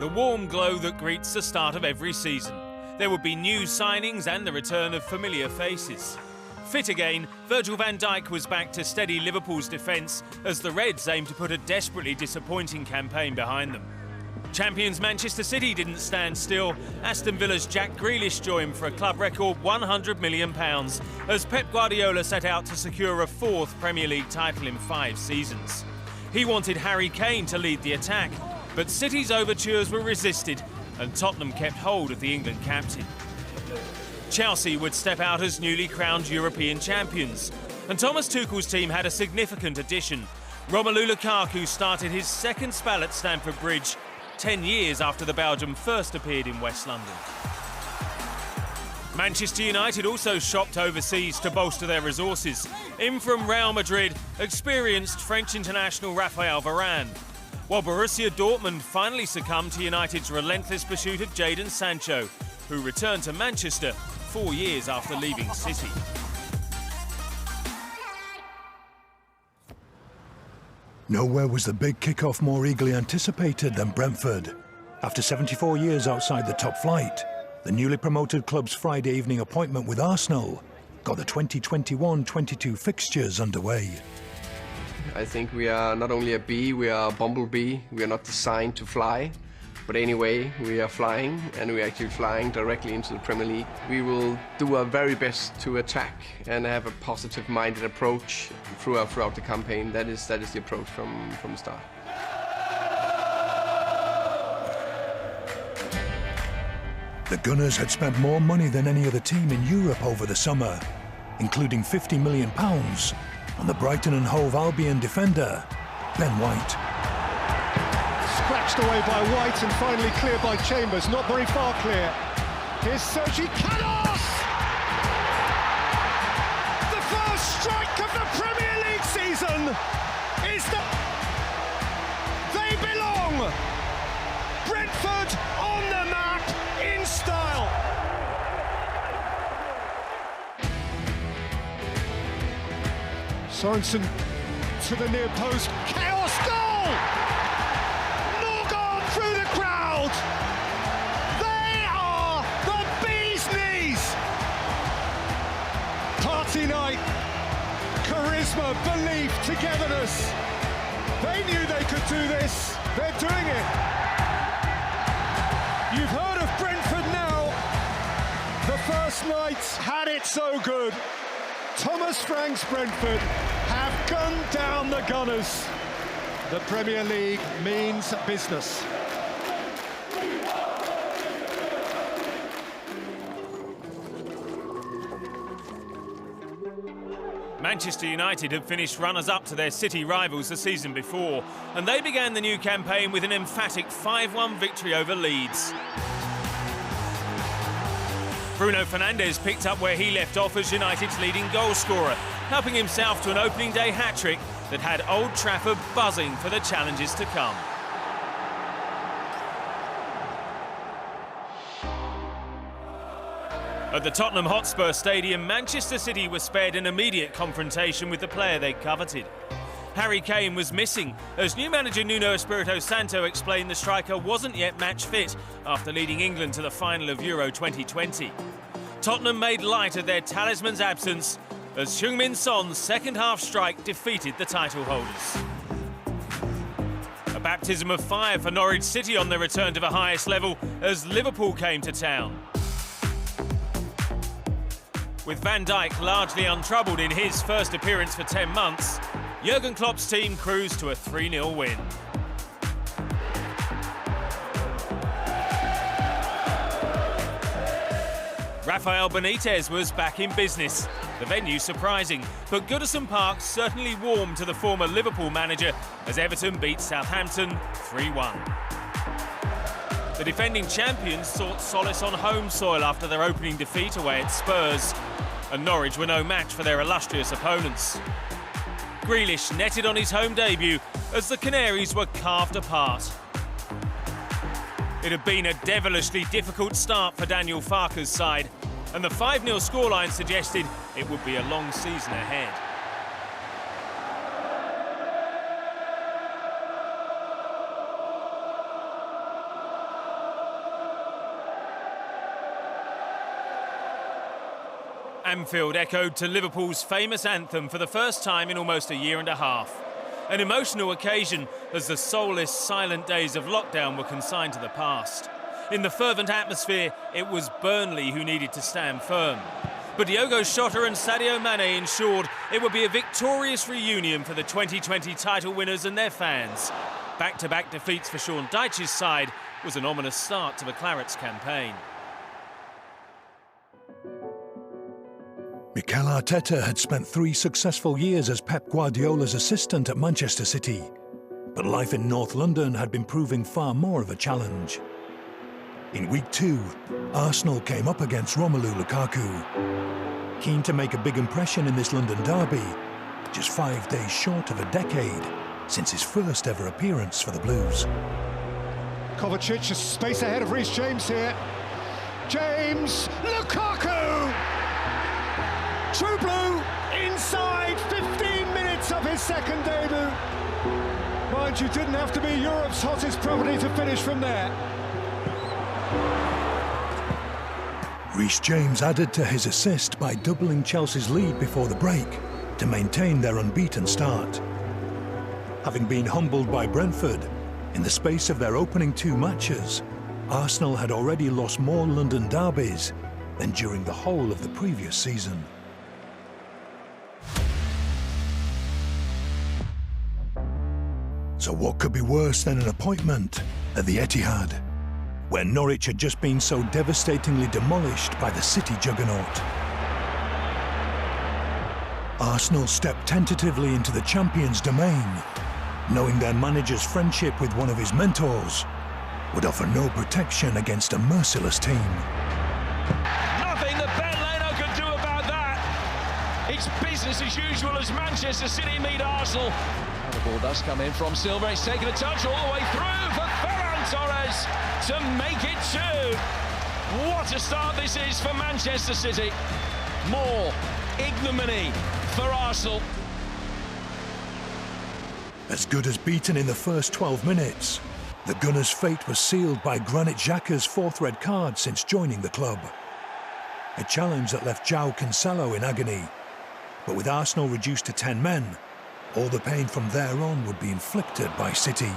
The warm glow that greets the start of every season. There would be new signings and the return of familiar faces. Fit again, Virgil van Dijk was back to steady Liverpool's defence as the Reds aim to put a desperately disappointing campaign behind them. Champions Manchester City didn't stand still. Aston Villa's Jack Grealish joined for a club record £100 million as Pep Guardiola set out to secure a fourth Premier League title in 5 seasons. He wanted Harry Kane to lead the attack, but City's overtures were resisted and Tottenham kept hold of the England captain. Chelsea would step out as newly crowned European champions, and Thomas Tuchel's team had a significant addition. Romelu Lukaku started his second spell at Stamford Bridge, 10 years after the Belgian first appeared in West London. Manchester United also shopped overseas to bolster their resources. In from Real Madrid, experienced French international Raphael Varane, while Borussia Dortmund finally succumbed to United's relentless pursuit of Jadon Sancho, who returned to Manchester 4 years after leaving City. Nowhere was the big kick-off more eagerly anticipated than Brentford. After 74 years outside the top flight, the newly promoted club's Friday evening appointment with Arsenal got the 2021-22 fixtures underway. I think we are not only a bee, we are a bumblebee. We are not designed to fly. But anyway, we are flying, and we are actually flying directly into the Premier League. We will do our very best to attack and have a positive-minded approach throughout the campaign. That is the approach from the start. The Gunners had spent more money than any other team in Europe over the summer, including £50 million on the Brighton and Hove Albion defender, Ben White. Scratched away by White and finally cleared by Chambers, not very far clear. Here's Sergio Aguero! The first strike of the Premier League season is the... They belong! Brentford on the map in style! Sorensen to the near post, chaos goal! Norgard through the crowd! They are the bee's knees! Party night, charisma, belief, togetherness. They knew they could do this, they're doing it. You've heard of Brentford now. The first night had it so good. Thomas Frank's Brentford have gunned down the Gunners. The Premier League means business. Manchester United had finished runners-up to their City rivals the season before, and they began the new campaign with an emphatic 5-1 victory over Leeds. Bruno Fernandes picked up where he left off as United's leading goalscorer, helping himself to an opening day hat-trick that had Old Trafford buzzing for the challenges to come. At the Tottenham Hotspur Stadium, Manchester City was spared an immediate confrontation with the player they coveted. Harry Kane was missing, as new manager Nuno Espirito Santo explained the striker wasn't yet match fit after leading England to the final of Euro 2020. Tottenham made light of their talisman's absence as Heung-min Son's second-half strike defeated the title holders. A baptism of fire for Norwich City on their return to the highest level as Liverpool came to town. With Van Dijk largely untroubled in his first appearance for 10 months, Jurgen Klopp's team cruised to a 3-0 win. Rafael Benitez was back in business, the venue surprising, but Goodison Park certainly warmed to the former Liverpool manager as Everton beat Southampton 3-1. The defending champions sought solace on home soil after their opening defeat away at Spurs, and Norwich were no match for their illustrious opponents. Grealish netted on his home debut as the Canaries were carved apart. It had been a devilishly difficult start for Daniel Farke's side, and the 5-0 scoreline suggested it would be a long season ahead. Anfield echoed to Liverpool's famous anthem for the first time in almost a year and a half. An emotional occasion as the soulless, silent days of lockdown were consigned to the past. In the fervent atmosphere, it was Burnley who needed to stand firm. But Diogo Jota and Sadio Mane ensured it would be a victorious reunion for the 2020 title winners and their fans. Back-to-back defeats for Sean Dyche's side was an ominous start to the Clarets' campaign. Mikel Arteta had spent 3 successful years as Pep Guardiola's assistant at Manchester City, but life in North London had been proving far more of a challenge. In Week 2, Arsenal came up against Romelu Lukaku. Keen to make a big impression in this London derby, just 5 days short of a decade since his first ever appearance for the Blues. Kovacic, a space ahead of Reece James here. James, Lukaku! True Blue inside 15 minutes of his second debut. Mind you, didn't have to be Europe's hottest property to finish from there. Reece James added to his assist by doubling Chelsea's lead before the break to maintain their unbeaten start. Having been humbled by Brentford, in the space of their opening 2 matches, Arsenal had already lost more London derbies than during the whole of the previous season. So what could be worse than an appointment at the Etihad, where Norwich had just been so devastatingly demolished by the City juggernaut? Arsenal stepped tentatively into the champions' domain, knowing their manager's friendship with one of his mentors would offer no protection against a merciless team. Nothing that Ben Leno could do about that. It's business as usual as Manchester City meet Arsenal. The ball does come in from Silva. He's taken a touch all the way through for Ferran Torres to make it 2. What a start this is for Manchester City. More ignominy for Arsenal. As good as beaten in the first 12 minutes, the Gunners' fate was sealed by Granit Xhaka's 4th red card since joining the club. A challenge that left João Cancelo in agony. But with Arsenal reduced to 10 men, all the pain from there on would be inflicted by City.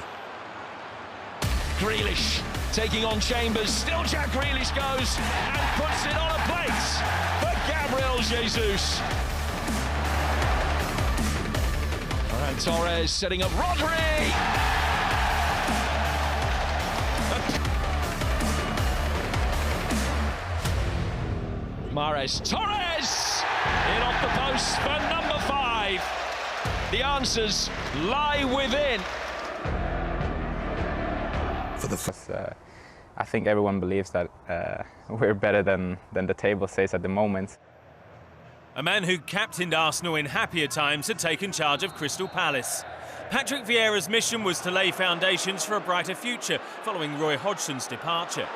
Grealish taking on Chambers. Still Jack Grealish goes and puts it on a plate for Gabriel Jesus. And Torres setting up Rodri. Mahrez, Torres in off the post for number 5. The answers lie within. For the I think everyone believes that we're better than the table says at the moment. A man who captained Arsenal in happier times had taken charge of Crystal Palace. Patrick Vieira's mission was to lay foundations for a brighter future following Roy Hodgson's departure.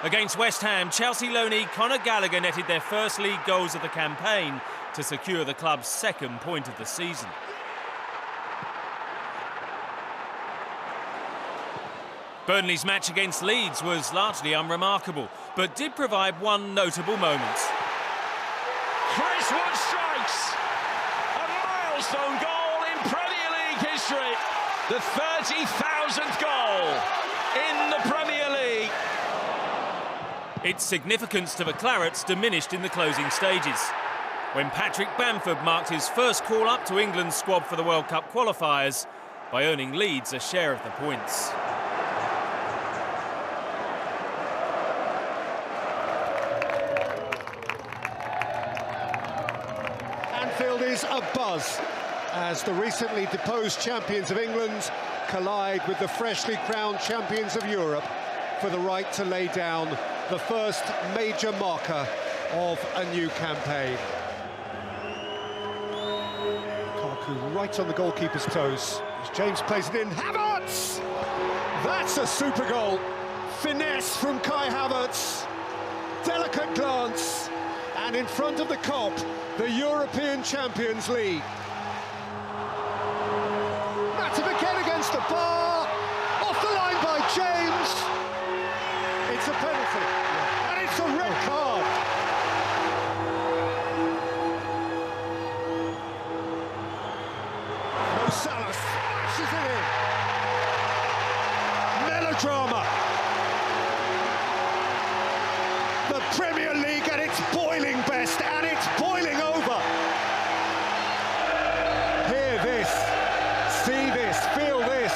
Against West Ham, Chelsea loanee Conor Gallagher netted their first league goals of the campaign to secure the club's 2nd point of the season. Burnley's match against Leeds was largely unremarkable, but did provide one notable moment. Chris Wood strikes a milestone goal in Premier League history. The 30,000th goal in the Premier League. Its significance to the Clarets diminished in the closing stages, when Patrick Bamford marked his first call-up to England's squad for the World Cup qualifiers by earning Leeds a share of the points. Anfield is abuzz as the recently deposed champions of England collide with the freshly crowned champions of Europe for the right to lay down the first major marker of a new campaign. Lukaku right on the goalkeeper's toes as James plays it in. Havertz! That's a super goal. Finesse from Kai Havertz. Delicate glance. And in front of the Kop, the European Champions League. Matip again against the bar. Off the line by James. It's a penalty. And it's a red card. It's boiling best, and it's boiling over. Hear this, see this, feel this.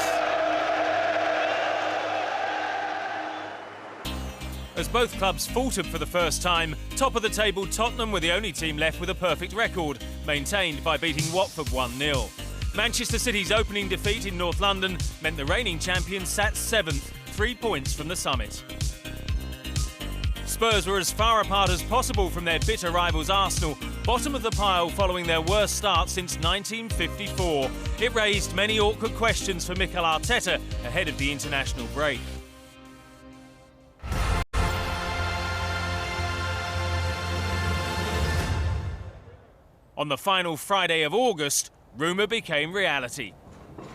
As both clubs faltered for the first time, top of the table Tottenham were the only team left with a perfect record, maintained by beating Watford 1-0. Manchester City's opening defeat in North London meant the reigning champions sat 7th, 3 points from the summit. Spurs were as far apart as possible from their bitter rivals Arsenal, bottom of the pile following their worst start since 1954. It raised many awkward questions for Mikel Arteta ahead of the international break. On the final Friday of August, rumour became reality.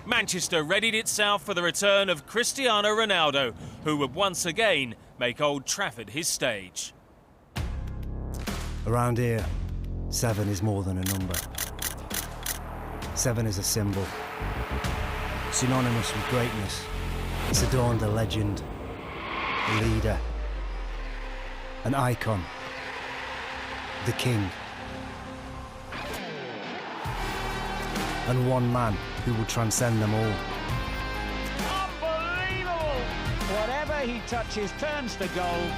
Manchester readied itself for the return of Cristiano Ronaldo, who would once again make Old Trafford his stage. Around here, 7 is more than a number. 7 is a symbol, synonymous with greatness. It's adorned a legend, a leader, an icon, the king. And one man who will transcend them all. Unbelievable! Whatever he touches turns to gold.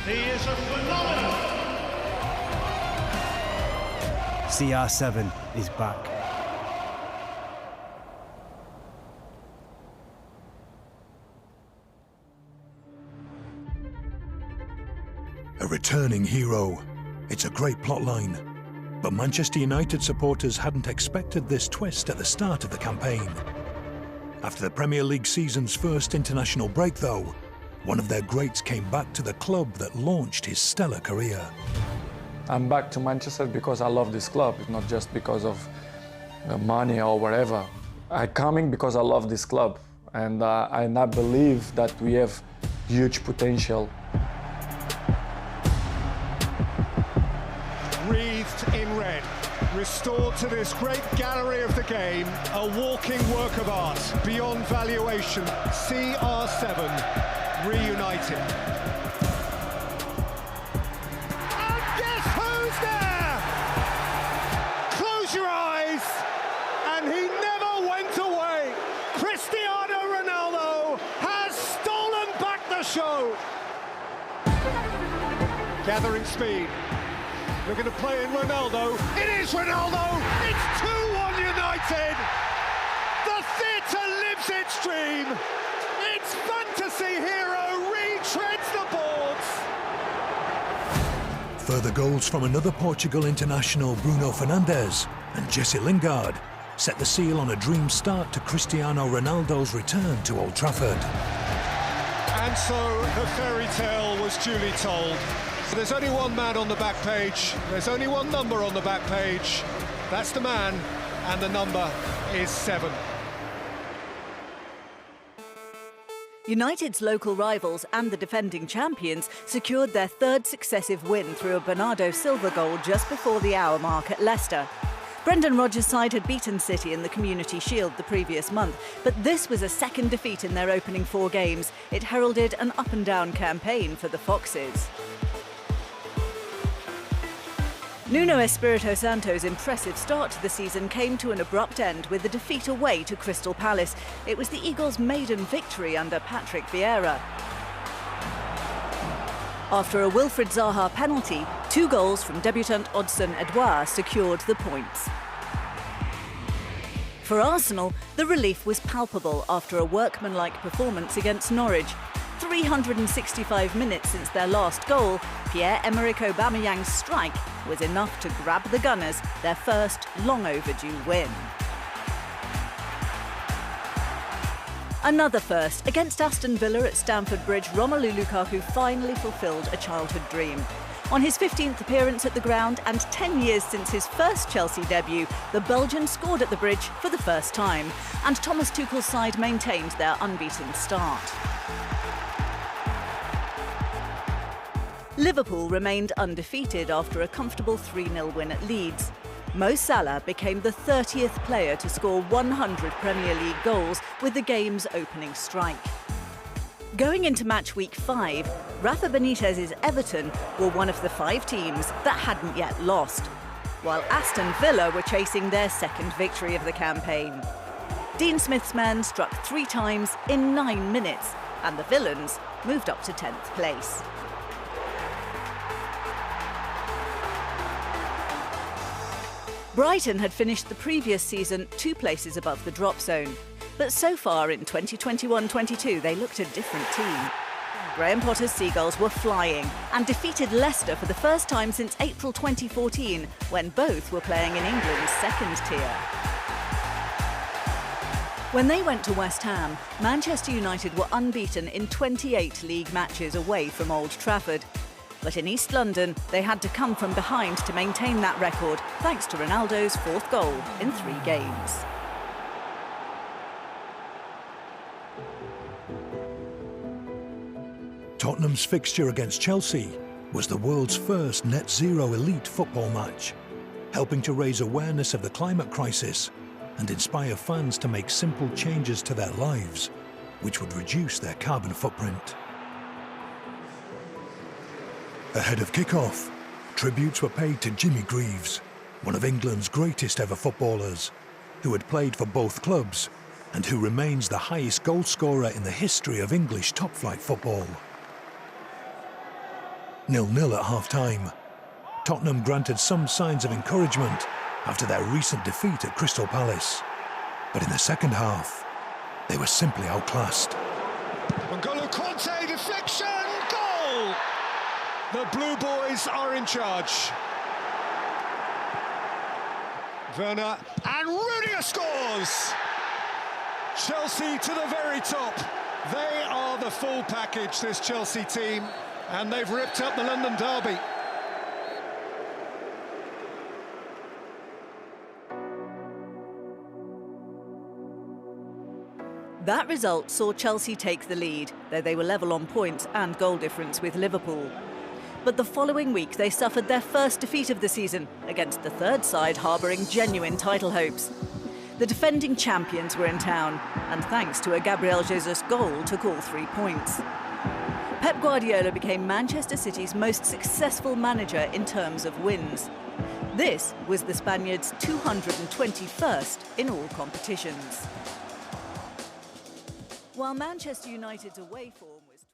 He is a phenomenon. CR7 is back. A returning hero. It's a great plotline. But Manchester United supporters hadn't expected this twist at the start of the campaign. After the Premier League season's first international break, though, one of their greats came back to the club that launched his stellar career. I'm back to Manchester because I love this club. It's not just because of money or whatever. I'm coming because I love this club, and I believe that we have huge potential. Wreathed in red, restored to this great gallery of the game, a walking work of art beyond valuation. CR7 reunited. And guess who's there? Close your eyes, and he never went away. Cristiano Ronaldo has stolen back the show. Gathering speed. Looking to play in Ronaldo. It is Ronaldo! It's 2-1 United! The theatre lives its dream! Its fantasy hero retreads the boards! Further goals from another Portugal international, Bruno Fernandes, and Jesse Lingard set the seal on a dream start to Cristiano Ronaldo's return to Old Trafford. And so the fairy tale was duly told. There's only one man on the back page. There's only one number on the back page. That's the man, and the number is 7. United's local rivals and the defending champions secured their third successive win through a Bernardo Silva goal just before the hour mark at Leicester. Brendan Rodgers' side had beaten City in the Community Shield the previous month, but this was a second defeat in their opening 4 games. It heralded an up-and-down campaign for the Foxes. Nuno Espirito Santo's impressive start to the season came to an abrupt end with a defeat away to Crystal Palace. It was the Eagles' maiden victory under Patrick Vieira. After a Wilfried Zaha penalty, 2 goals from debutant Odsonne Edouard secured the points. For Arsenal, the relief was palpable after a workmanlike performance against Norwich. 365 minutes since their last goal, Pierre-Emerick Aubameyang's strike was enough to grab the Gunners their first long overdue win. Another first. Against Aston Villa at Stamford Bridge, Romelu Lukaku finally fulfilled a childhood dream. On his 15th appearance at the ground and 10 years since his first Chelsea debut, the Belgian scored at the Bridge for the first time, and Thomas Tuchel's side maintained their unbeaten start. Liverpool remained undefeated after a comfortable 3-0 win at Leeds. Mo Salah became the 30th player to score 100 Premier League goals with the game's opening strike. Going into match week 5, Rafa Benitez's Everton were one of the 5 teams that hadn't yet lost, while Aston Villa were chasing their second victory of the campaign. Dean Smith's men struck 3 times in 9 minutes, and the Villains moved up to 10th place. Brighton had finished the previous season 2 places above the drop zone, but so far in 2021-22 they looked a different team. Graham Potter's Seagulls were flying and defeated Leicester for the first time since April 2014, when both were playing in England's second tier. When they went to West Ham, Manchester United were unbeaten in 28 league matches away from Old Trafford. But in East London, they had to come from behind to maintain that record, thanks to Ronaldo's 4th goal in 3 games. Tottenham's fixture against Chelsea was the world's first net-zero elite football match, helping to raise awareness of the climate crisis and inspire fans to make simple changes to their lives, which would reduce their carbon footprint. Ahead of kick-off, tributes were paid to Jimmy Greaves, one of England's greatest ever footballers, who had played for both clubs and who remains the highest goal scorer in the history of English top-flight football. 0-0 at half-time. Tottenham granted some signs of encouragement after their recent defeat at Crystal Palace. But in the second half, they were simply outclassed. N'Golo Kante, deflection, goal! The Blue Boys are in charge. Werner, and Rudiger scores! Chelsea to the very top. They are the full package, this Chelsea team, and they've ripped up the London derby. That result saw Chelsea take the lead, though they were level on points and goal difference with Liverpool. But the following week they suffered their first defeat of the season against the third side harbouring genuine title hopes. The defending champions were in town, and thanks to a Gabriel Jesus goal took all 3 points. Pep Guardiola became Manchester City's most successful manager in terms of wins. This was the Spaniards' 221st in all competitions. While Manchester United's away form was